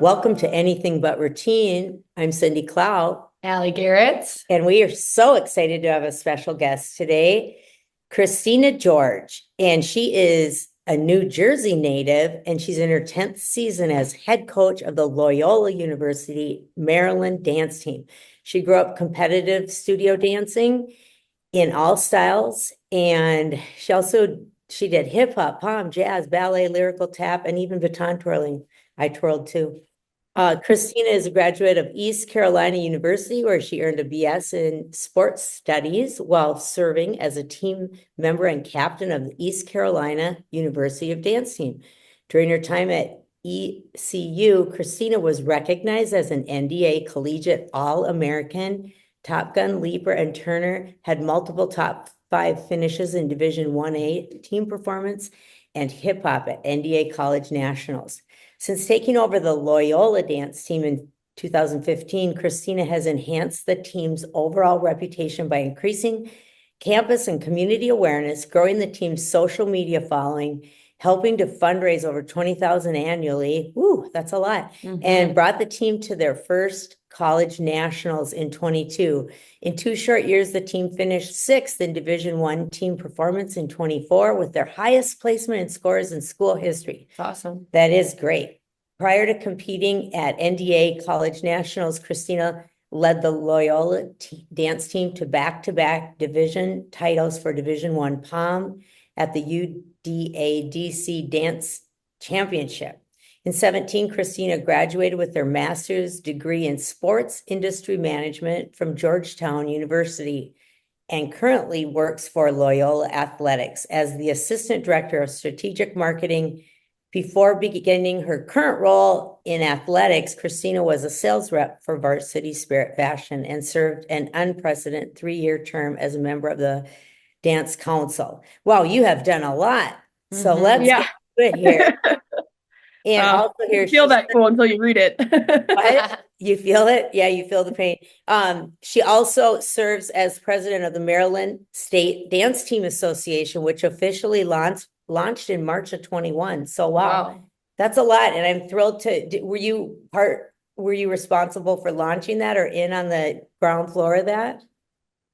Welcome to Anything But Routine. I'm Cindy Clow, Allie Garrett. and we are so excited to have a special guest today, Christina George. And she is a New Jersey native, and she's in her 10th season as head coach of the Loyola University Maryland dance team. She grew up competitive studio dancing in all styles, and she did hip hop, pom, jazz, ballet, lyrical tap, and even baton twirling. I twirled too. Christina is a graduate of East Carolina University, where she earned a BS in sports studies while serving as a team member and captain of the East Carolina University of Dance Team. During her time at ECU, Christina was recognized as an NDA Collegiate All-American, Top Gun leaper, and Turner had multiple top 5 finishes in Division 1A team performance and hip hop at NDA College Nationals. Since taking over the Loyola dance team in 2015, Christina has enhanced the team's overall reputation by increasing campus and community awareness, growing the team's social media following, helping to fundraise over $20,000 annually. Ooh, that's a lot. And brought the team to their first college nationals in 22. In 2 short years, the team finished 6th in Division I team performance in 24 with their highest placement in scores in school history. It's awesome. That is great. Prior to competing at NDA College Nationals, Christina led the Loyola dance team to back-to-back division titles for Division I POM at the UDA-DC Dance Championship. In 17, Christina graduated with her master's degree in sports industry management from Georgetown University and currently works for Loyola Athletics as the assistant director of strategic marketing. Before beginning her current role in athletics, Christina was a sales rep for Varsity Spirit Fashion and served an unprecedented 3-year term as a member of the Dance Council. Wow, you have done a lot. So let's Yeah. get to it here. And also You here, feel that cool until you read it. what? You feel it? Yeah, you feel the pain. She also serves as president of the Maryland State Dance Team Association, which officially launched in March of 21. So wow, that's a lot. And I'm thrilled to, were you responsible for launching that or in on the ground floor of that?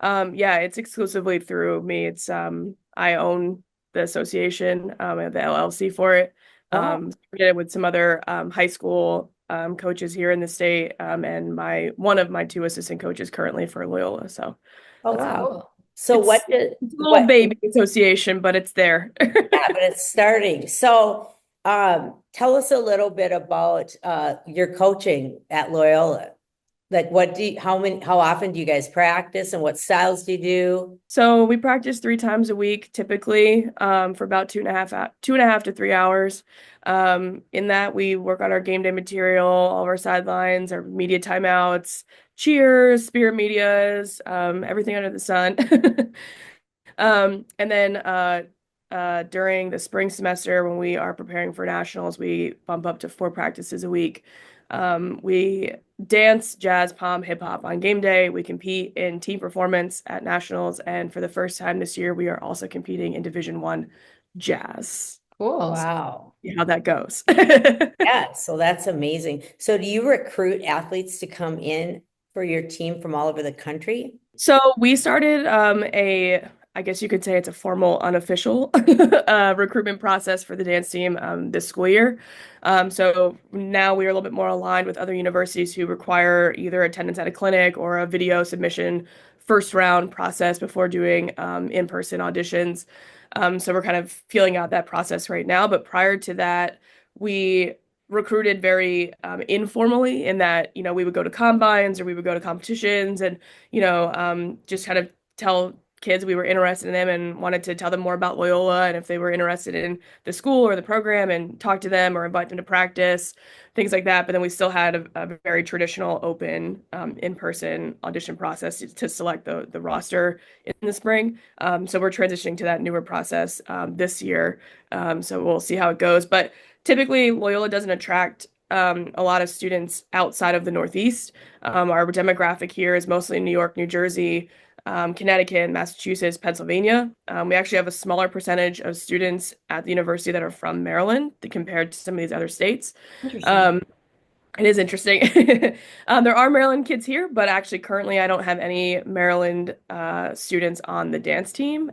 Yeah, it's exclusively through me. It's I own the association, I have the LLC for it. Oh, Did it with some other high school coaches here in the state, and one of my 2 assistant coaches currently for Loyola. So oh that's wow. cool. So It's it's a little what baby association, but it's there. yeah, but it's starting. So, tell us a little bit about your coaching at Loyola. Like, how often do you guys practice, and what styles do you do? So we practice 3 times a week, typically, for about 2.5 to 3 hours. In that, we work on our game day material, all of our sidelines, our media timeouts, cheers, spirit medias, everything under the sun. And then during the spring semester, when we are preparing for nationals, we bump up to 4 practices a week. We dance, jazz, pom, hip hop on game day. We compete in team performance at nationals, and for the first time this year, we are also competing in Division I jazz. Cool. So, Wow. see how that goes. Yeah, so that's amazing. So do you recruit athletes to come in for your team from all over the country? So we started I guess you could say it's a formal, unofficial recruitment process for the dance team this school year. So now we are a little bit more aligned with other universities who require either attendance at a clinic or a video submission first round process before doing in-person auditions. So we're kind of feeling out that process right now. But prior to that, we recruited very informally in that, we would go to combines or we would go to competitions and, just kind of tell kids we were interested in them and wanted to tell them more about Loyola and if they were interested in the school or the program and talk to them or invite them to practice, things like that. But then we still had a very traditional open in-person audition process to select the roster in the spring. So we're transitioning to that newer process this year. So we'll see how it goes. But typically, Loyola doesn't attract a lot of students outside of the Northeast. Our demographic here is mostly New York, New Jersey, Connecticut, Massachusetts, Pennsylvania. We actually have a smaller percentage of students at the university that are from Maryland compared to some of these other states. Interesting. Um, It is interesting. There are Maryland kids here, but actually currently I don't have any Maryland students on the dance team.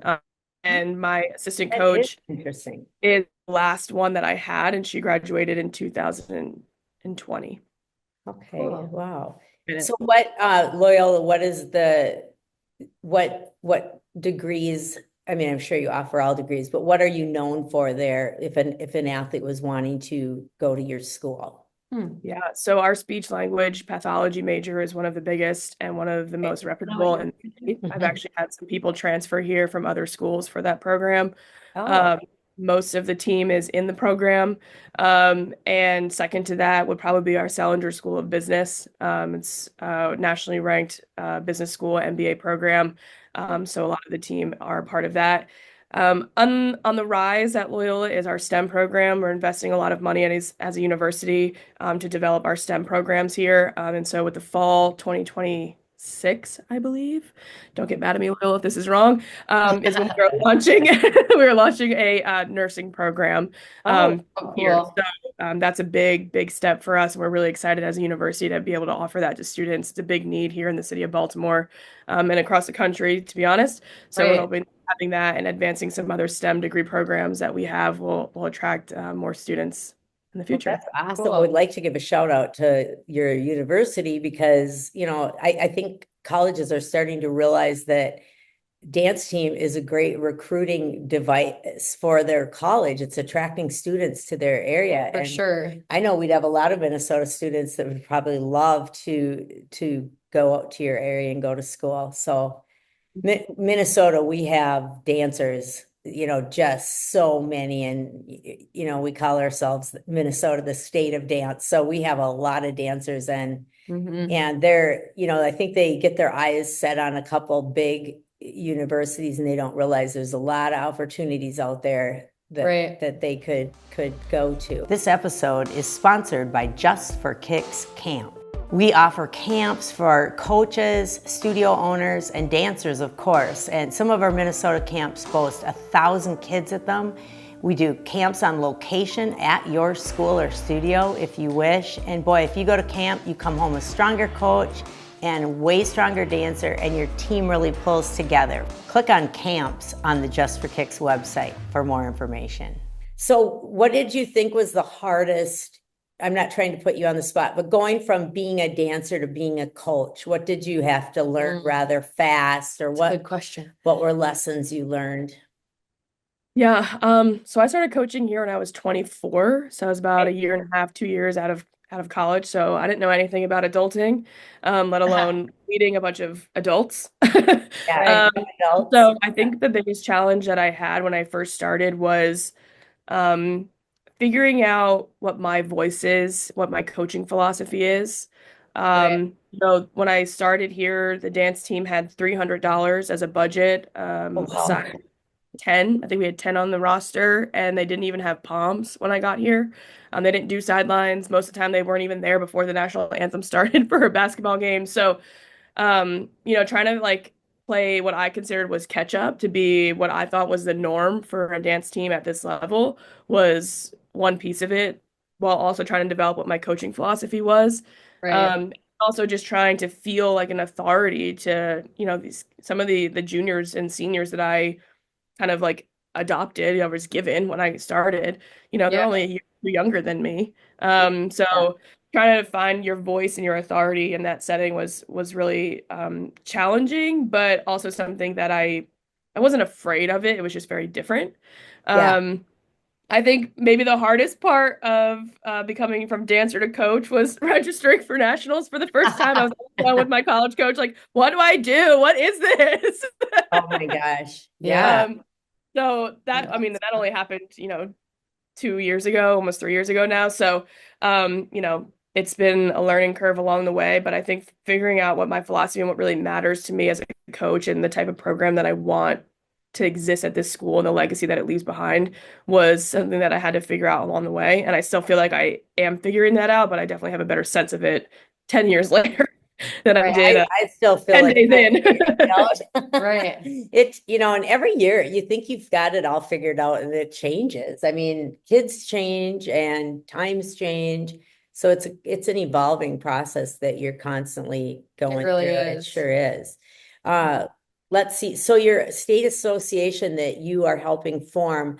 And my assistant That is coach interesting. is the last one that I had, and she graduated in 2020. Okay, Cool. wow. So Minute. what, Loyola, what is what degrees, I mean, I'm sure you offer all degrees, but what are you known for there if an athlete was wanting to go to your school? Yeah, so our speech language pathology major is one of the biggest and one of the most reputable. And I've actually had some people transfer here from other schools for that program. Oh, Um, Most of the team is in the program. And second to that would probably be our Salinger School of Business. It's a nationally ranked business school MBA program. So a lot of the team are part of that. On the rise at Loyola is our STEM program. We're investing a lot of money as a university to develop our STEM programs here. And so with the fall 2026, I believe, don't get mad at me, Loyola, if this is wrong, is when we're launching we're launching a nursing program oh, here. Cool. So that's a big, big step for us. And we're really excited as a university to be able to offer that to students. It's a big need here in the city of Baltimore and across the country, to be honest. So we're Right. hoping having that and advancing some other STEM degree programs that we have will attract more students in the well, future. that's awesome. Cool. I would like to give a shout out to your university because, I think colleges are starting to realize that dance team is a great recruiting device for their college. It's attracting students to their area. For And sure. I know we'd have a lot of Minnesota students that would probably love to go out to your area and go to school. So Minnesota, we have dancers, just so many. And, we call ourselves Minnesota, the state of dance. So we have a lot of dancers and they're, I think they get their eyes set on a couple big universities and they don't realize there's a lot of opportunities out there Right. that they could go to. This episode is sponsored by Just for Kicks Camp. We offer camps for coaches, studio owners, and dancers, of course. And some of our Minnesota camps boast 1,000 kids at them. We do camps on location at your school or studio if you wish. And boy, if you go to camp, you come home a stronger coach and way stronger dancer, and your team really pulls together. Click on camps on the Just for Kicks website for more information. So what did you think was the hardest? I'm not trying to put you on the spot, but going from being a dancer to being a coach, what did you have to learn rather fast, or Good question. what were lessons you learned? Yeah, so I started coaching here when I was 24. So I was about a year and a half, 2 years out of college. So I didn't know anything about adulting, let alone leading a bunch of adults. Yeah, adults. So I think the biggest challenge that I had when I first started was figuring out what my voice is, what my coaching philosophy is. When I started here, the dance team had $300 as a budget, Wow. aside 10. I think we had 10 on the roster, and they didn't even have palms when I got here. They didn't do sidelines. Most of the time, they weren't even there before the national anthem started for a basketball game. So, trying to like play what I considered was catch up to be what I thought was the norm for a dance team at this level was one piece of it, while also trying to develop what my coaching philosophy was. Right. Also just trying to feel like an authority to, some of the juniors and seniors that I kind of like adopted, I was given when I started. They're Yeah. only a year younger than me. So trying to find your voice and your authority in that setting was really challenging, but also something that I wasn't afraid of it. It was just very different. Yeah. I think maybe the hardest part of becoming from dancer to coach was registering for nationals for the first time. I was on the phone with my college coach, like, what do I do? What is this? Oh my gosh. Yeah. So that, I mean, that only happened, 2 years ago, almost 3 years ago now. So, it's been a learning curve along the way, but I think figuring out what my philosophy and what really matters to me as a coach and the type of program that I want to exist at this school and the legacy that it leaves behind was something that I had to figure out along the way. And I still feel like I am figuring that out, but I definitely have a better sense of it 10 years later than I did I still feel 10 like days in. Right. It, and every year you think you've got it all figured out and it changes. I mean, kids change and times change. So it's an evolving process that you're constantly going really through. It is. sure is. Let's see. So your state association that you are helping form,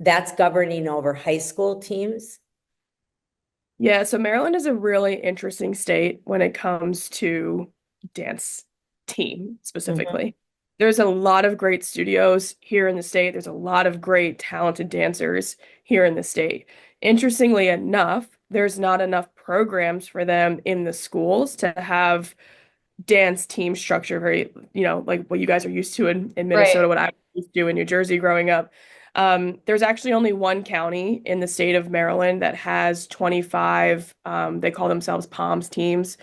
that's governing over high school teams? Yeah, so Maryland is a really interesting state when it comes to dance team Mhm. specifically. There's a lot of great studios here in the state. There's a lot of great talented dancers here in the state. Interestingly enough, there's not enough programs for them in the schools to have dance team structure, very, like what you guys are used to in Right. Minnesota, what I was used to in New Jersey growing up. There's actually only one county in the state of Maryland that has 25, they call themselves POMS teams.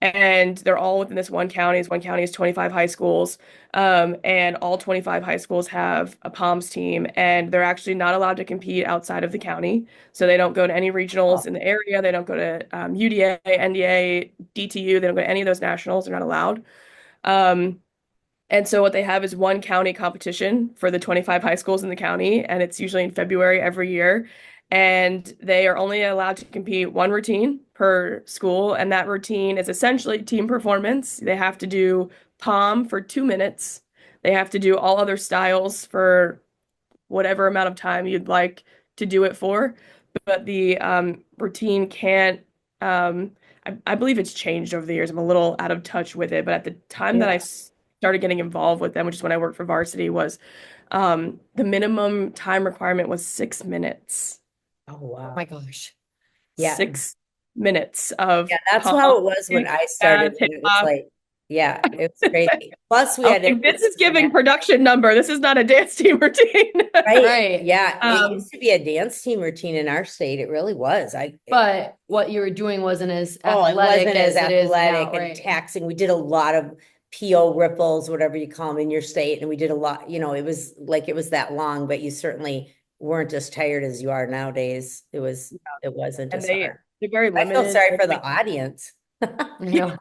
And they're all within this one county. This one county is 25 high schools. And all 25 high schools have a POMS team, and they're actually not allowed to compete outside of the county. So they don't go to any regionals in the area. They don't go to UDA, NDA, DTU. They don't go to any of those nationals. They're not allowed. Um, and so what they have is one county competition for the 25 high schools in the county, and it's usually in February every year. And they are only allowed to compete one routine per school, and that routine is essentially team performance. They have to do POM for 2 minutes. They have to do all other styles for whatever amount of time you'd like to do it for. But the routine can't, I believe it's changed over the years. I'm a little out of touch with it. But at the time that I Yeah. started getting involved with them, which is when I worked for varsity, was the minimum time requirement was 6 minutes. Oh, Oh wow. my gosh. Yeah. 6 minutes of Yeah, that's pump, how it was when I started. jazz, hip And it was hop. like, yeah, it was crazy. Plus, we I'm had like, this is emphasis in giving that. production number. This is not a dance team routine. Right. Right. Yeah. It Um, used to be a dance team routine in our state. It really was. But what you were doing wasn't as Oh, it athletic wasn't as as it is now, athletic and right? taxing. We did a lot of PO ripples, whatever you call them in your state. And we did a lot, it was like it was that long, but you certainly weren't as tired as you are nowadays. It wasn't and as hard. they're very I feel limited. sorry for the audience. Yeah.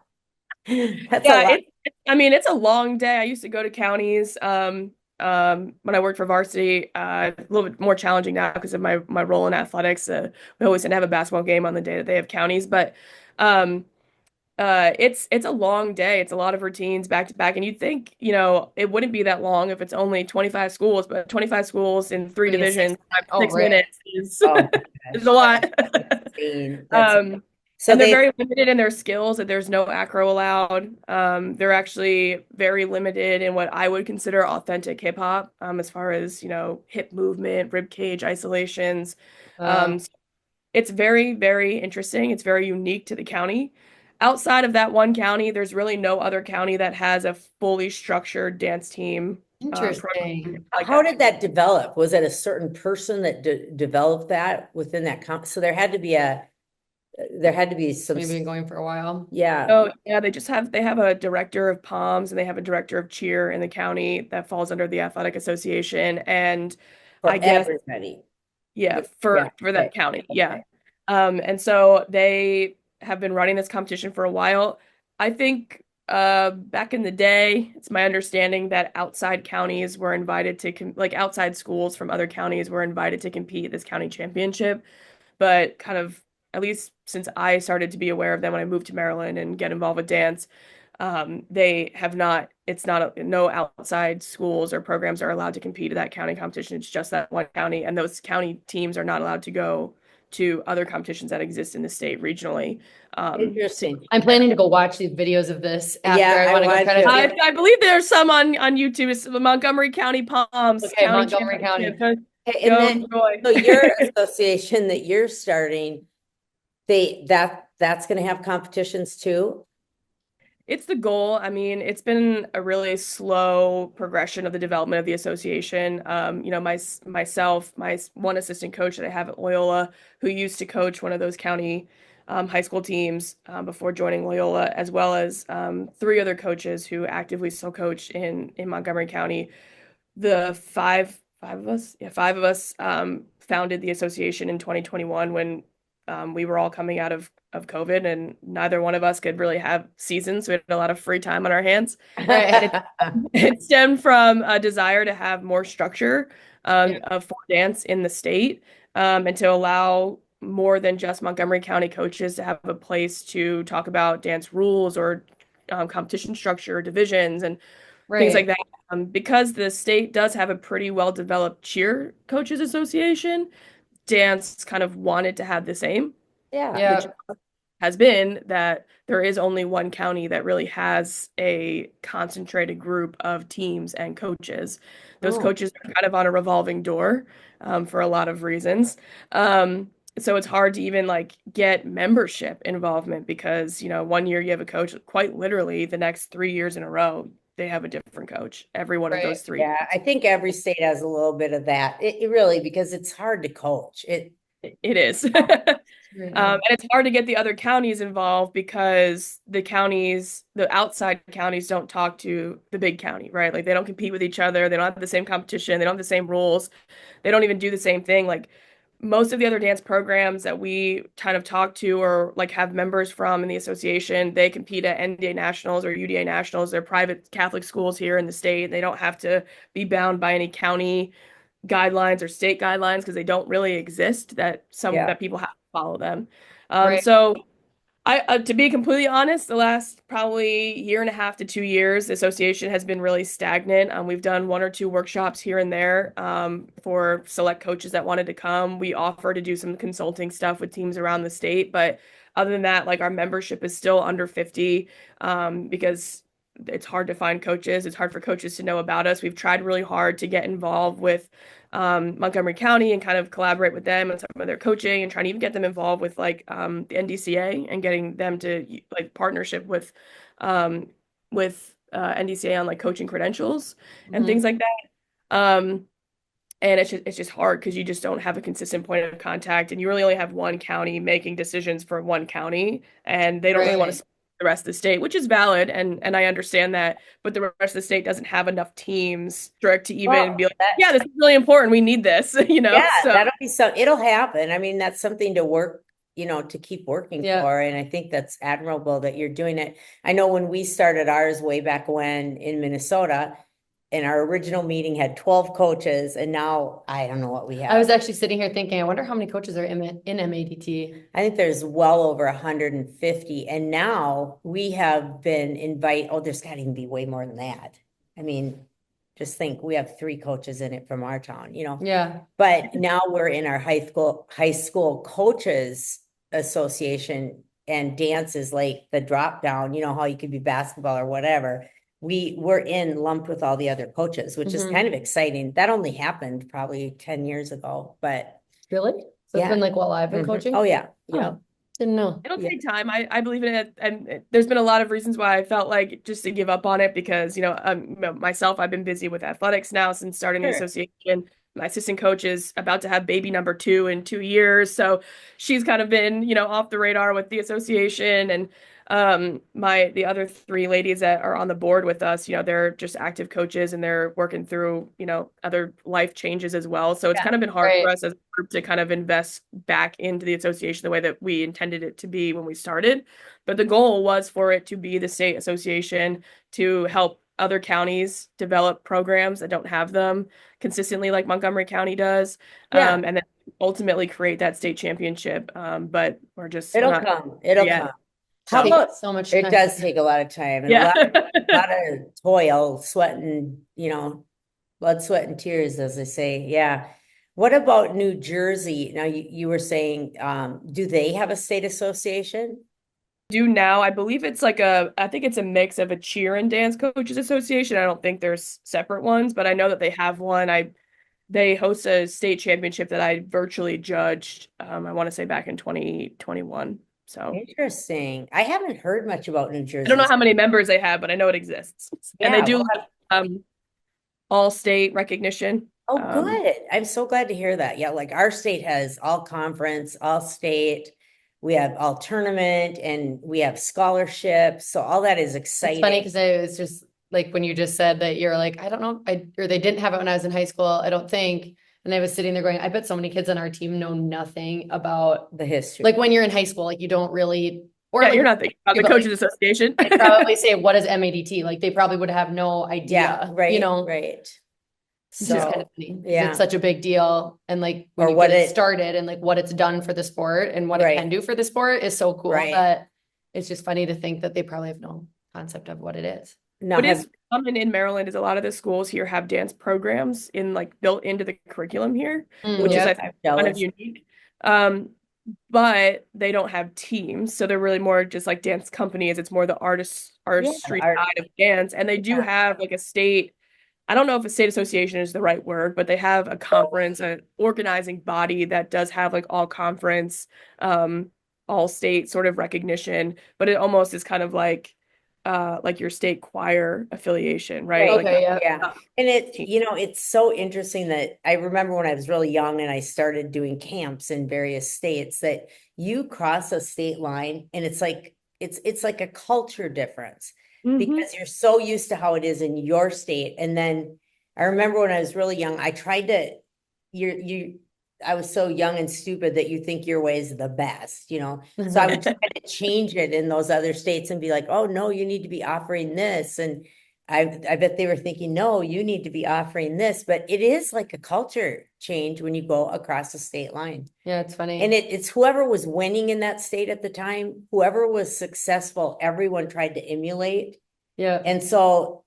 That's a Yeah, lot. I mean, it's a long day. I used to go to counties when I worked for varsity. A little bit more challenging now because of my role in athletics. We always tend to have a basketball game on the day that they have counties, but um, it's a long day. It's a lot of routines back to back, and you'd think, it wouldn't be that long if it's only 25 schools, but 25 schools in three Doing a divisions, oh, six right. minutes is Oh my is gosh. a lot. Insane. Um, So and they're they very limited in their skills, that there's no acro allowed. They're actually very limited in what I would consider authentic hip hop, as far as, hip movement, rib cage isolations. Uh, So it's very, very interesting. It's very unique to the county. Outside of that one county, there's really no other county that has a fully structured dance team program Interesting. like How that. did that develop? Was it a certain person that developed that within that so there had to be some, We've been going for a while. yeah, So yeah, they have a director of POMS and they have a director of cheer in the county that falls under the athletic association. And I for guess, everybody. yeah, Yeah, for right. that county. Yeah. Okay. And so they have been running this competition for a while. I think back in the day, it's my understanding that outside counties were invited to like outside schools from other counties were invited to compete at this county championship, but kind of, at least since I started to be aware of them when I moved to Maryland and get involved with dance, they have not, it's not, no outside schools or programs are allowed to compete at that county competition. It's just that one county, and those county teams are not allowed to go to other competitions that exist in the state regionally. So Interesting. I'm planning to go watch these videos of this after. Yeah, I I want to go want try to to. see I believe there's some on YouTube. It's the Montgomery County Palms Okay, County Montgomery County. Championship. Go, Okay, and go, then, Roy. so your association that you're starting, that's going to have competitions too? It's the goal. I mean, it's been a really slow progression of the development of the association. Myself, my one assistant coach that I have at Loyola, who used to coach one of those county high school teams before joining Loyola, as well as three other coaches who actively still coach in Montgomery County. The five of us, yeah, five of us founded the association in 2021 when we were all coming out of COVID, and neither one of us could really have seasons. So we had a lot of free time on our hands. Right. It stemmed from a desire to have more structure Yeah. for dance in the state, and to allow more than just Montgomery County coaches to have a place to talk about dance rules or competition structure, divisions, and things like Right. that. Because the state does have a pretty well-developed cheer coaches association, dance kind of wanted to have the same. Yeah. The Yeah. has been that there is only one county that really has a concentrated group of teams and coaches. Those Oh, coaches are kind of on a revolving door for a lot of reasons. Um, so it's hard to even like get membership involvement because, one year you have a coach, quite literally the next 3 years in a row, they have a different coach, every one of Right. those 3. yeah. I think every state has a little bit of that. It really, because it's hard to coach. It is. Yeah. And it's hard to get the other counties involved because the outside counties don't talk to the big county, right? Like they don't compete with each other. They don't have the same competition. They don't have the same rules. They don't even do the same thing. Like most of the other dance programs that we kind of talk to or like have members from in the association, they compete at NDA Nationals or UDA Nationals. They're private Catholic schools here in the state. They don't have to be bound by any county guidelines or state guidelines because they don't really exist Yeah. that people have to follow them. Right. So to be completely honest, the last probably year and a half to 2 years, the association has been really stagnant. We've done one or two workshops here and there for select coaches that wanted to come. We offer to do some consulting stuff with teams around the state, but other than that, like our membership is still under 50 because it's hard to find coaches. It's hard for coaches to know about us. We've tried really hard to get involved with Montgomery County and kind of collaborate with them and some of their coaching and trying to even get them involved with like the NDCA and getting them to like partnership with NDCA on like coaching credentials and Mhm. things like that. And it's just hard because you just don't have a consistent point of contact, and you really only have one county making decisions for one county, and they don't really want to Right. speak to the rest of the state, which is valid, and I understand that, but the rest of the state doesn't have enough teams direct to even be Well, like, yeah, this is really important. We need this, yeah, So that'll be it'll happen. I mean, that's something to work, to keep working Yeah. for. And I think that's admirable that you're doing it. I know when we started ours way back when in Minnesota, and our original meeting had 12 coaches, and now I don't know what we I was have. actually sitting here thinking, I wonder how many coaches are in MADT. I think there's well over 150. And now we have been there's got to even be way more than that. I mean, just think we have 3 coaches in it from our town, Yeah. But now we're in our high school coaches association, and dance is like the drop down, how you could be basketball or whatever. We're lumped with all the other coaches, which is Mhm. kind of exciting. That only happened probably 10 years ago, but Really? So it's yeah. been like while I've been Mhm. coaching? Oh yeah. Oh, Yeah. didn't know. it'll Yeah. take time. I believe in it, and there's been a lot of reasons why I felt like just to give up on it because myself, I've been busy with athletics now since starting the Sure. association. My assistant coach is about to have baby number 2 in 2 years, so she's kind of been off the radar with the association, and the other 3 ladies that are on the board with us, they're just active coaches and they're working through other life changes as well. So it's Yeah. kind of been hard Right. for us as a group to kind of invest back into the association the way that we intended it to be when we started. But the goal was for it to be the state association to help other counties develop programs that don't have them consistently like Montgomery County does, Yeah. and then ultimately create that state championship. But we're It'll not come. there It'll yet. come. How Takes about so much it time. does take a lot of time and a Yeah. lot of toil, sweat, and blood, sweat, and tears, as they say. Yeah. What about New Jersey? Now you were saying, do they have a state association? Do now. I believe it's I think it's a mix of a cheer and dance coaches association. I don't think there's separate ones, but I know that they have one. They host a state championship that I virtually judged. I want to say back in 2021. So Interesting. I haven't heard much about New I don't know Jersey. how many members they have, but I know it exists. And they Yeah. do Well, have all state recognition. oh, good. I'm so glad to hear that. Yeah, like our state has all conference, all state. We have all tournament, and we have scholarships. So all that is It's funny exciting. because I was just like when you just said that you're like, I don't know, or they didn't have it when I was in high school, I don't think. And I was sitting there going, I bet so many kids on our team know nothing about The history. like when you're in high school, like you don't really, or Yeah, like you're not thinking about the but, like, coaches association. they probably say, what is MADT? Like they probably would have no idea, Yeah, right, you know? right. It's just kind So, of funny because yeah, it's such a big deal. And like when or you what get it it, started and like what it's done for the sport and what it can right, do for the sport is so cool right. that it's just funny to think that they probably have no concept of what it is. Now What have, is common in Maryland is a lot of the schools here have dance programs in like built into the curriculum here, which is I Yep. think I'm kind of jealous. unique. Um, but they don't have teams, so they're really more just like dance companies. It's more the Yeah, artistry art, side of dance, and they do yeah. have like a state. I don't know if a state association is the right word, but they have a conference, an organizing body that does have like all conference, um, all state sort of recognition, but it almost is kind of like your state choir affiliation, right? Right. Like Okay, yeah. Yeah. not And it, team. it's so interesting that I remember when I was really young and I started doing camps in various states that you cross a state line and it's like a culture difference Hmm. because you're so used to how it is in your state. And then I remember when I was really young, I tried to, you, I was so young and stupid that you think your way is the best, you know? So I would try to change it in those other states and be like, oh, no, you need to be offering this. And I bet they were thinking, no, you need to be offering this, but it is like a culture change when you go across the state line. Yeah, it's And funny. it's whoever was winning in that state at the time, whoever was successful, everyone tried to emulate. Yeah, And so,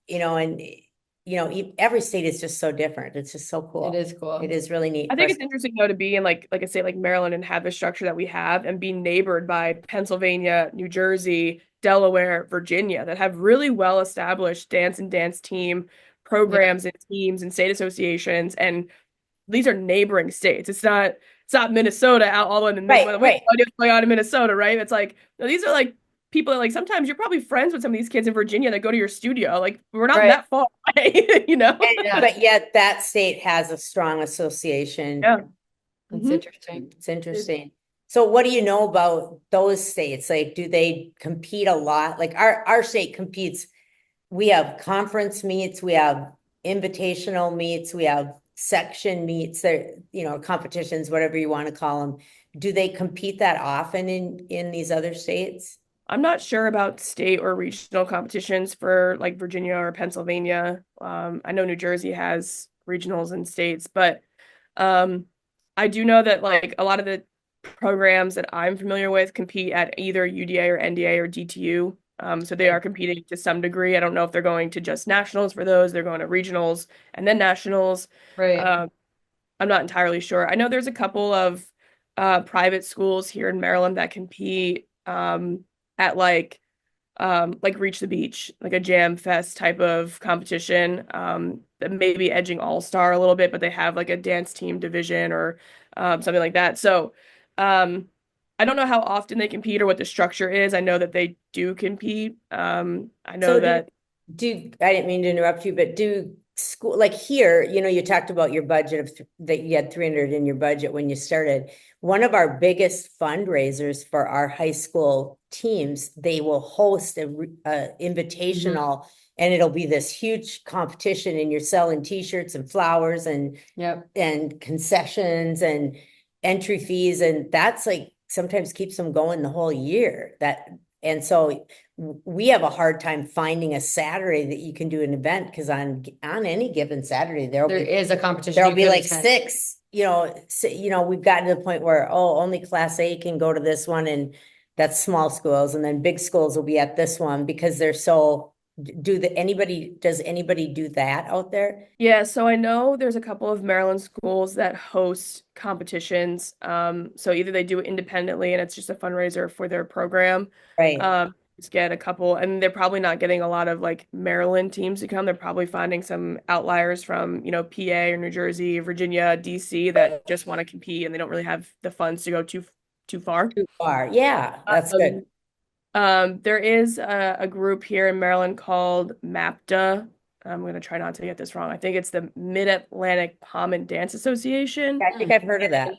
every state is just so different. It's just so it cool. is It cool. is really neat I for think us. it's interesting though to be in like I say, like Maryland and have the structure that we have and be neighbored by Pennsylvania, New Jersey, Delaware, Virginia that have really well established dance and dance team Yeah, programs and teams and state associations. And these are neighboring states. It's not Minnesota out all the way in the Right, Midwest. We have right. no idea what's going on in Minnesota, right? It's like no, these are like people that like sometimes you're probably friends with some of these kids in Virginia that go to your studio. Like we're not right. that far away, you know? Yeah, But yet that state has a strong association. Yeah. that's Hmm. interesting. It's interesting. So what do you know about those states? Like, do they compete a lot? Like our state competes, we have conference meets, we have invitational meets, we have section meets, there, competitions, whatever you want to call them. Do they compete that often in these other states? I'm not sure about state or regional competitions for like Virginia or Pennsylvania. I know New Jersey has regionals and states, but um, I do know that like a lot of the programs that I'm familiar with compete at either UDA or NDA or DTU. So they are competing to some degree. I don't know if they're going to just nationals for those. They're going to regionals and then nationals. Right. Um, I'm not entirely sure. I know there's a couple of private schools here in Maryland that compete at like Reach the Beach, like a jam fest type of competition. That maybe edging all star a little bit, but they have like a dance team division or something like that. So I don't know how often they compete or what the structure is. I know that they do compete. I know So do that do I didn't mean to interrupt you, but do school like here, you talked about your budget of that you had 300 in your budget when you started. One of our biggest fundraisers for our high school teams, they will host a Mhm. invitational and it'll be this huge competition and you're selling t-shirts and flowers Yep. and concessions and entry fees and that's like sometimes keeps them going the whole year that and so we have a hard time finding a Saturday that you can do an event because on any given Saturday There is a competition there'll you be could like attend. six, we've gotten to the point where only class A can go to this one and that's small schools and then big schools will be at this one because they're so does anybody do that out there? yeah, so I know there's a couple of Maryland schools that host competitions. So either they do it independently and it's just a fundraiser for their program. Right. Just get a couple, and they're probably not getting a lot of like Maryland teams to come. They're probably finding some outliers from, PA or New Jersey, Virginia, DC that just want to compete and they don't really have the funds to go too far. Too far. Yeah, that's good. Um, there is a group here in Maryland called MAPTA. I'm going to try not to get this wrong. I think it's the Mid-Atlantic Pom and Dance Association. I think I've heard of that.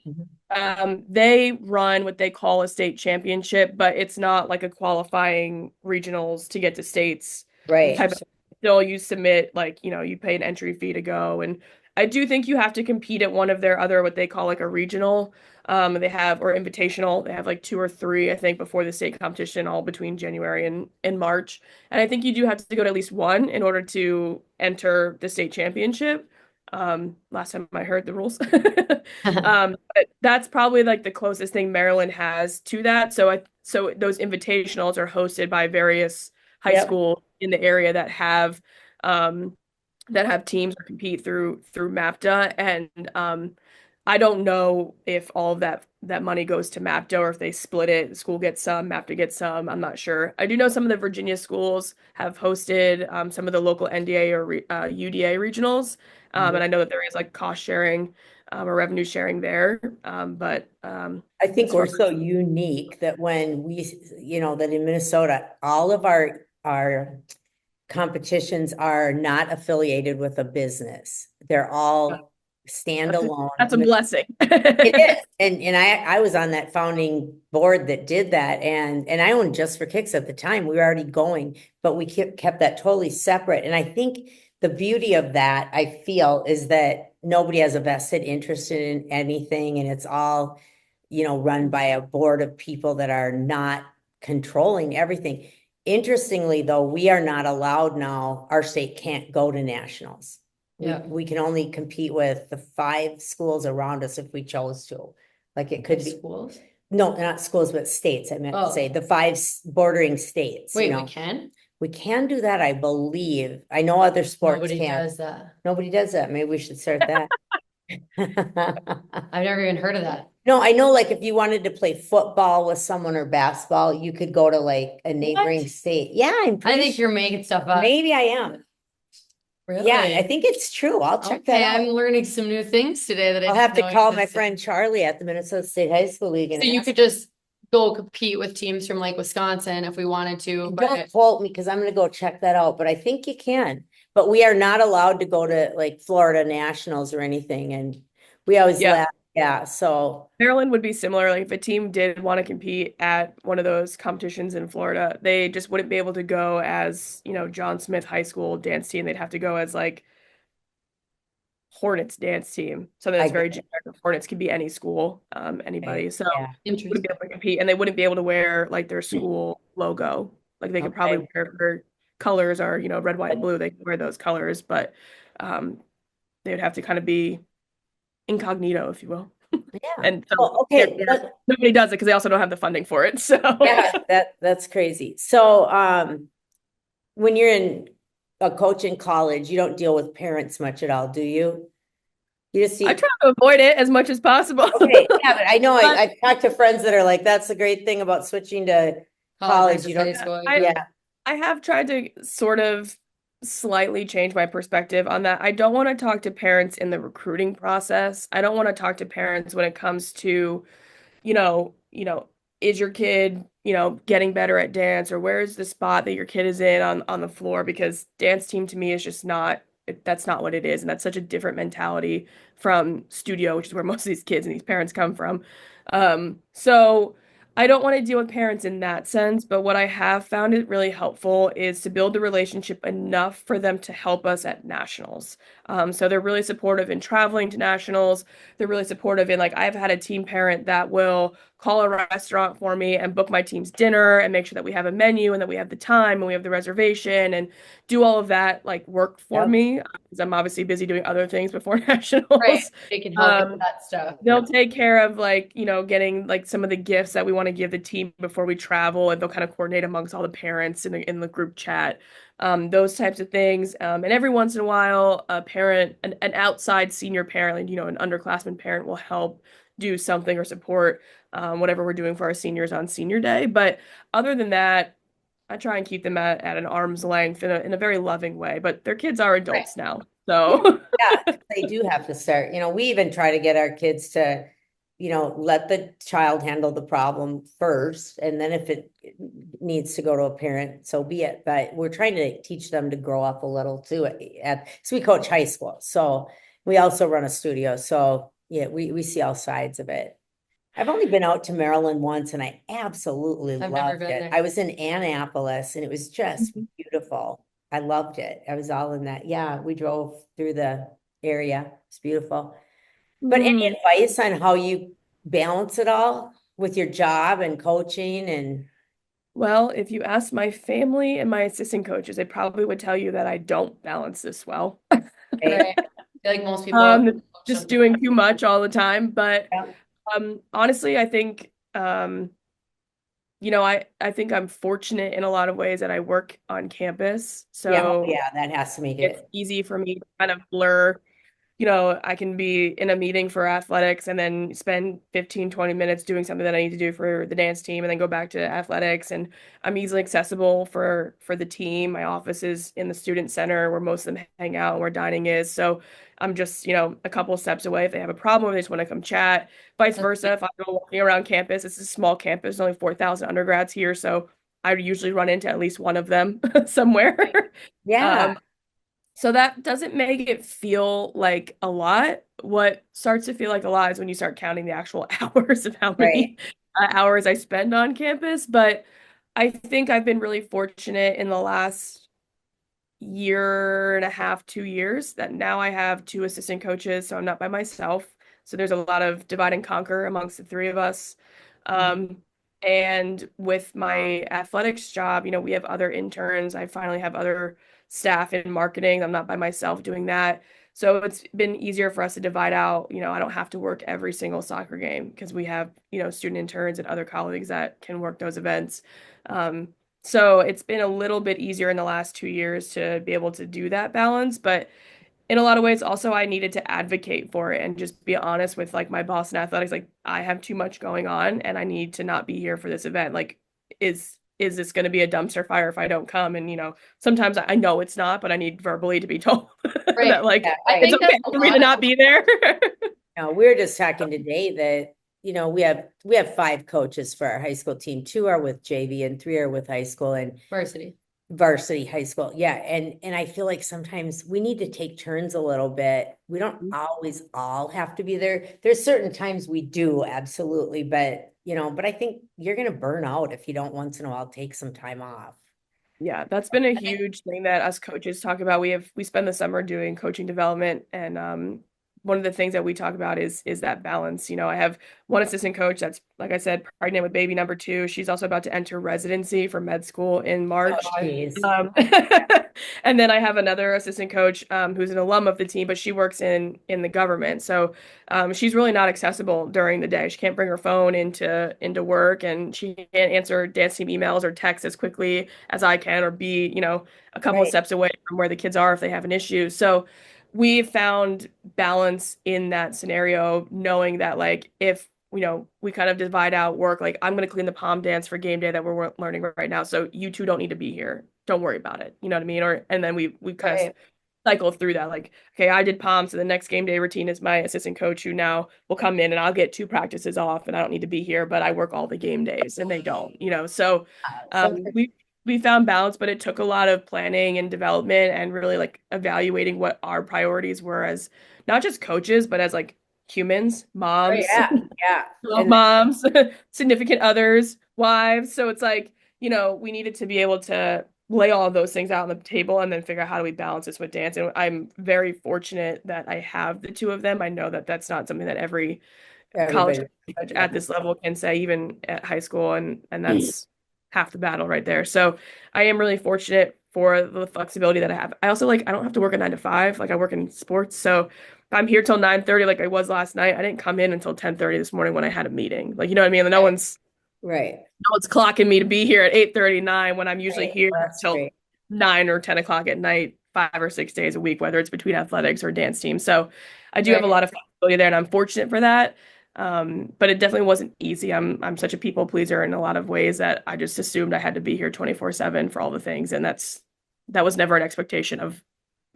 They run what they call a state championship, but it's not like a qualifying regionals to get to states Right. type of still you submit like, you pay an entry fee to go. And I do think you have to compete at one of their other what they call like a regional. They have or invitational. They have like two or three, I think, before the state competition, all between January and March. And I think you do have to go to at least one in order to enter the state championship. Last time I heard the rules. But that's probably like the closest thing Maryland has to that. So those invitationals are hosted by various high Yep. schools in the area um that have teams or compete through MAPTA. And I don't know if all of that money goes to MAPTA or if they split it. The school gets some, MAPTA gets some. I'm not sure. I do know some of the Virginia schools have hosted some of the local NDA or UDA regionals, and I know that there is like cost sharing or revenue sharing there. But I think as far we're so unique that when that in Minnesota, all of our competitions are not affiliated with a business. They're all standalone. that's a blessing. It is. And I was on that founding board that did that. And I owned Just for Kicks at the time. We were already going, but we kept that totally separate. And I think the beauty of that, I feel, is that nobody has a vested interest in anything. And it's all, run by a board of people that are not controlling everything. Interestingly, though, we are not allowed now, our state can't go to nationals. Yeah. We can only compete with the 5 schools around us if we chose to. Like it could be schools. no, not schools, but states. I meant to say Oh. the 5 bordering states. Wait, we can? We can do that, I believe. I know other sports Nobody can't. does that. Nobody does that. Maybe we should start that. I've never even heard of that. No, I know, like if you wanted to play football with someone or basketball, you could go to like a neighboring What? state. Yeah, I'm I pretty think you're making stuff up. maybe I am. Really? Yeah, I think it's true. I'll check that Okay, out. I'm learning some new things today that I I'll didn't have to know call my existed. friend Charlie at the Minnesota State High School League and So you ask. could just go compete with teams from like Wisconsin if we wanted to, Don't but quote me because I'm gonna go check that out, but I think you can. But we are not allowed to go to like Florida Nationals or anything, and we always Yeah. laugh. Yeah, so Maryland would be similar. Like if a team did want to compete at one of those competitions in Florida, they just wouldn't be able to go as, John Smith High School dance team. They'd have to go as like Hornets dance team. Something I that's very get it. generic. Hornets could be any school, anybody. Okay, So yeah, they wouldn't interesting. be able to compete, and they wouldn't be able to wear like their school logo. Like they could probably okay, wear their colors are, red, white, and blue. They could wear those colors, but um, they would have to kind of be incognito, if you will. yeah. And so Well, okay, nobody does it because they also don't have the funding for it. So yeah, that's crazy. So, when you're in a coach in college, you don't deal with parents much at all, do you? You just I see. try to avoid it as much as possible. Okay, yeah, but I know But I've talked to friends that are like, that's the great thing about switching to college. versus You high don't, school. yeah, I have tried to sort of slightly change my perspective on that. I don't want to talk to parents in the recruiting process. I don't want to talk to parents when it comes to, is your kid, getting better at dance, or where's the spot that your kid is in on the floor? Because dance team to me is just not that's not what it is, and that's such a different mentality from studio, which is where most of these kids and these parents come from. So I don't want to deal with parents in that sense, but what I have found it really helpful is to build the relationship enough for them to help us at nationals. So they're really supportive in traveling to nationals. They're really supportive in, like, I've had a team parent that will call a restaurant for me and book my team's dinner and make sure that we have a menu and that we have the time and we have the reservation and do all of that like work for yep, me because I'm obviously busy doing other things before Right. nationals. They can help with that stuff. They'll take care of like, getting like some of the gifts that we want to give the team before we travel, and they'll kind of coordinate amongst all the parents in the group chat. Those types of things. And every once in a while, a parent, an outside senior parent, like, an underclassman parent will help do something or support whatever we're doing for our seniors on senior day. But other than that, I try and keep them at an arm's length in a very loving way. But their kids are Right. adults now. yeah, So yeah, they do have to start. We even try to get our kids to, let the child handle the problem first, and then if it needs to go to a parent, so be it. But we're trying to teach them to grow up a little too. So we coach high school, so we also run a studio. So yeah, we see all sides of it. I've only been out to Maryland once and I absolutely I've never loved been it. there. I was in Annapolis and it was just Mhm. beautiful. I loved it. I was all in that. Yeah, we drove through the area. It's beautiful. But any Mm. advice on how you balance it all with your job and coaching and Well, if you ask my family and my assistant coaches, they probably would tell you that I don't balance this well. okay, Right. feel like most people Just doing too much all the time. But Yeah. honestly, I think I think I'm fortunate in a lot of ways that I work on campus. Yeah, So yeah, that has to make it's it. easy for me to kind of blur. I can be in a meeting for athletics and then spend 15, 20 minutes doing something that I need to do for the dance team and then go back to athletics. And I'm easily accessible for the team. My office is in the student center where most of them hang out and where dining is. So I'm just, a couple steps away if they have a problem or they just want to come chat. Vice versa, if I go walking around campus, it's a small campus, only 4,000 undergrads here. So I usually run into at least one of them somewhere. Yeah, Um, so that doesn't make it feel like a lot. What starts to feel like a lot is when you start counting the actual hours of how right. many hours I spend on campus. But I think I've been really fortunate in the last year and a half, 2 years, that now I have two assistant coaches, so I'm not by myself. So there's a lot of divide and conquer amongst the three of us. Um, and with my athletics job, we have other interns. I finally have other staff in marketing. I'm not by myself doing that. So it's been easier for us to divide out. I don't have to work every single soccer game because we have, student interns and other colleagues that can work those events. Um, so it's been a little bit easier in the last 2 years to be able to do that balance. But in a lot of ways, also, I needed to advocate for it and just be honest with like my boss in athletics. Like, I have too much going on and I need to not be here for this event. Like, is this going to be a dumpster fire if I don't come? And, sometimes I know it's not, but I need verbally to be told right. that like Yeah, I it's think okay that's a for me to lot. not be there. no, we were just talking today that, we have five coaches for our high school team. Two are with JV and three are with high school and Varsity. varsity high school. Yeah. And I feel like sometimes we need to take turns a little bit. We don't always all have to be there. There's certain times we do, absolutely. But I think you're gonna burn out if you don't once in a while take some time off. Yeah, that's been a huge thing that us coaches talk about. We spend the summer doing coaching development, and one of the things that we talk about is that balance. I have one assistant coach that's, like I said, pregnant with baby number two. She's also about to enter residency for med school in Oh, March. geez. And then I have another assistant coach who's an alum of the team, but she works in the government. So she's really not accessible during the day. She can't bring her phone into work, and she can't answer dance team emails or texts as quickly as I can, or be, a couple of Right. steps away from where the kids are if they have an issue. So we found balance in that scenario, knowing that like if we kind of divide out work, like I'm going to clean the palm dance for game day that we're learning right now. So you two don't need to be here. Don't worry about it. You know what I mean? And then we kind of Right. cycle through that. Like, okay, I did palm, so the next game day routine is my assistant coach who now will come in and I'll get two practices off and I don't need to be here, but I work all the game days and they don't. So Sometimes, we found balance, but it took a lot of planning and development and really like evaluating what our priorities were as not just coaches, but as like humans, oh, moms, yeah, yeah. And moms, significant others, wives. So it's like, we needed to be able to lay all of those things out on the table and then figure out how do we balance this with dance. And I'm very fortunate that I have the two of them. I know that that's not something that every college everybody, coach yeah. at this level can say, even at high school, and that's half the battle right there. So I am really fortunate for the flexibility that I have. I also I don't have to work a 9 to 5. Like I work in sports, so I'm here till 9:30 like I was last night. I didn't come in until 10:30 this morning when I had a meeting. Like, you know what I mean? No one's Right, no one's clocking me to be here at 8:39 when I'm usually right. here Well, that's till great. 9 or 10 o'clock at night, 5 or 6 days a week, whether it's between athletics or dance teams. So I do have a Right. lot of flexibility there, and I'm fortunate for that. But it definitely wasn't easy. I'm such a people pleaser in a lot of ways that I just assumed I had to be here 24/7 for all the things, and that was never an expectation of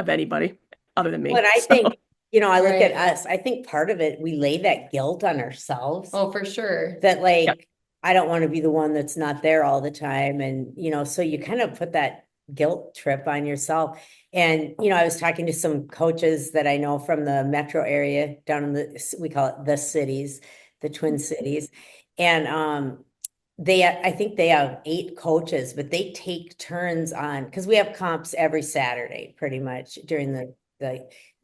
anybody other than Well, me. and I So think, I look at Right. us, I think part of it, we lay that guilt on ourselves Oh, for sure. that yeah. like, I don't want to be the one that's not there all the time. And, so you kind of put that guilt trip on yourself. And, I was talking to some coaches that I know from the metro area down in we call it the cities, the Twin Cities. And, I think they have 8 coaches, but they take turns on, because we have comps every Saturday, pretty much during and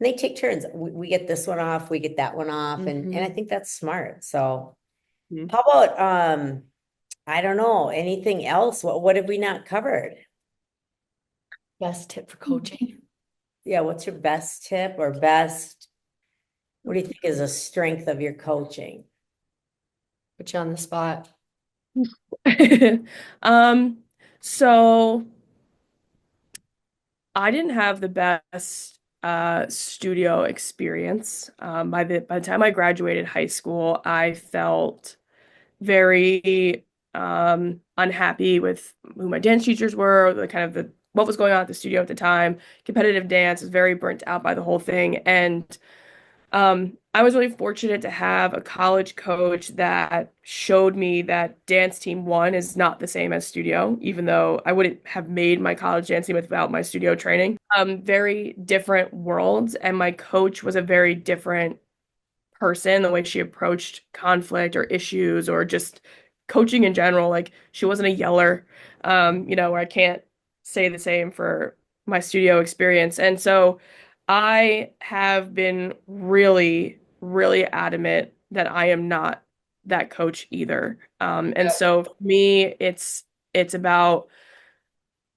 they take turns. We get this one off, we get that one off, and I think that's smart. So Mhm. how about I don't know, anything else? What have we not covered? Best tip for coaching. yeah, what's your best tip or what do you think is a strength of your coaching? Put you on the spot. Um, so I didn't have the best studio experience. By the time I graduated high school, I felt very unhappy with who my dance teachers were, the kind of the what was going on at the studio at the time. Competitive dance was very burnt out by the whole thing, and I was really fortunate to have a college coach that showed me that dance team one is not the same as studio, even though I wouldn't have made my college dance team without my studio training. Very different worlds, and my coach was a very different person, the way she approached conflict or issues or just coaching in general. Like she wasn't a yeller, where I can't say the same for my studio experience. And so I have been really, really adamant that I am not that coach either. And Yeah. so for me, it's about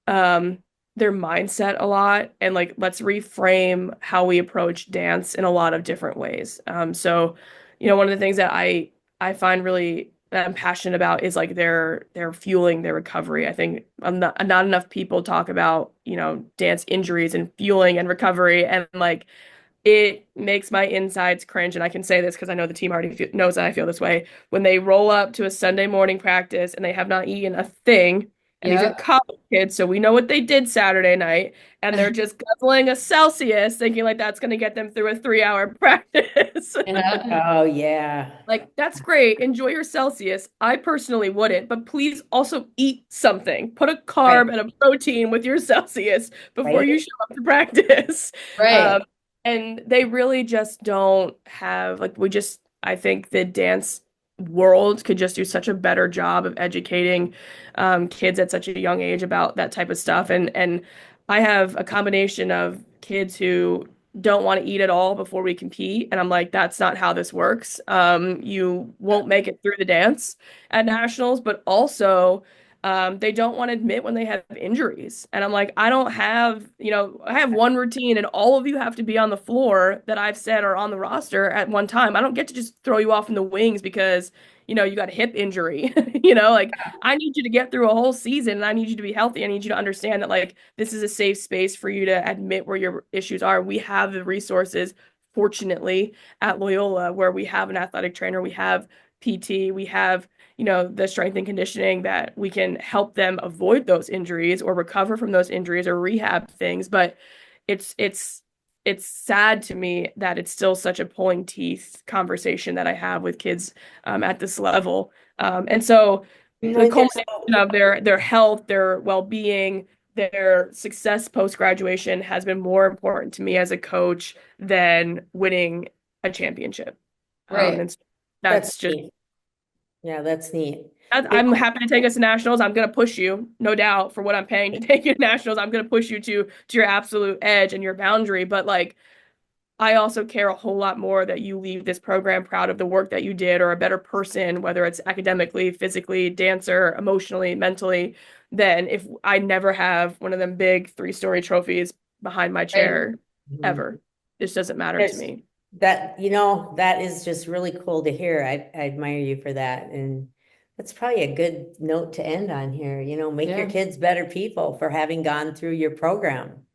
um their mindset a lot and like let's reframe how we approach dance in a lot of different ways. One of the things that I find really that I'm passionate about is like their fueling their recovery. I think not enough people talk about, dance injuries and fueling and recovery, and like it makes my insides cringe. And I can say this because I know the team already knows that I feel this way. When they roll up to a Sunday morning practice and they have not eaten a thing, and these are Yep. college kids, so we know what they did Saturday night, and they're just guzzling a Celsius, thinking like that's going to get them through a 3-hour practice. Yeah. Oh, yeah. Like, that's great. Enjoy your Celsius. I personally wouldn't, but please also eat something. Put a Right, carb and a protein with your Celsius before you right, show up to practice. Right. Um, and they really just don't have, like, I think the dance world could just do such a better job of educating kids at such a young age about that type of stuff. And I have a combination of kids who don't want to eat at all before we compete. And I'm like, that's not how this works. You won't make it through the dance at nationals, but also they don't want to admit when they have injuries. And I'm like, I don't have, I have one routine and all of you have to be on the floor that I've said are on the roster at one time. I don't get to just throw you off in the wings because, you got a hip injury. Like I need you to get through a whole season and I need you to be healthy. I need you to understand that like this is a safe space for you to admit where your issues are. We have the resources, fortunately, at Loyola where we have an athletic trainer, we have PT, we have, the strength and conditioning that we can help them avoid those injuries or recover from those injuries or rehab things. But it's it's sad to me that it's still such a pulling teeth conversation that I have with kids at this level. And so the There's culmination of their health, their well-being, their success post-graduation has been more important to me as a coach than winning a championship. Right. And so that's that's just neat. Yeah, that's neat. You I'm happy to take us to nationals. I'm going to push you, no doubt, for what I'm paying to take you to nationals. I'm going to push you to your absolute edge and your boundary. But like, I also care a whole lot more that you leave this program proud of the work that you did or a better person, whether it's academically, physically, dancer, emotionally, mentally, than if I never have one of them big 3-story trophies behind my Right. chair know, ever. This doesn't matter to there's me. that is just really cool to hear. I admire you for that. And that's probably a good note to end on here. Make your Yeah. kids better people for having gone through your program.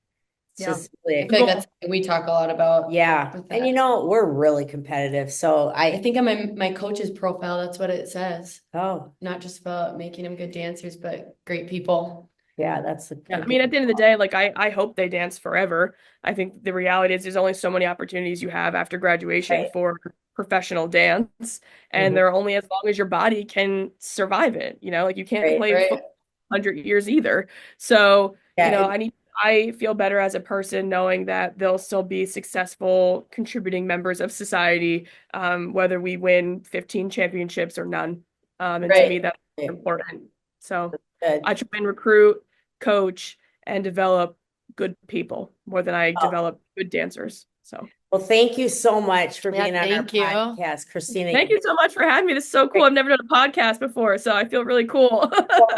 It's Yeah. just really I a feel like cool. that's something we talk a lot about Yeah. with And that. we're really competitive. So I think on my coach's profile, that's what it says. oh, Not just about making them good dancers, but great people. yeah, that's Yeah, a I mean, good at the end of the day, like I hope they dance forever. I think the reality is there's only so many opportunities you have after graduation right. for professional dance, and Mhm. they're only as long as your body can survive it. Like you can't Right. play Right. football 100 years either. So, Yeah. I feel better as a person knowing that they'll still be successful contributing members of society, whether we win 15 championships or none. And to me, Right. that's important. So Good. I try and recruit, coach, and develop good people more than I Oh, develop good dancers. So Well, thank you so much for Yeah, being on our thank you. podcast, Christina. Thank you so much for having me. This is so cool. I've never done a podcast before, so I feel really cool.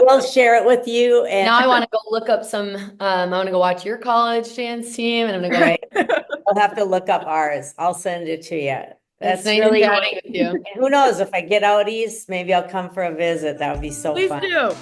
We'll share it with you. And Now I want to go look up some, I want to go watch your college dance team and I'm going to go. I'll have to look up ours. I'll send it to you. It's That's nice really, chatting with you. who knows, if I get out east, maybe I'll come for a visit. That would be so Please fun. do.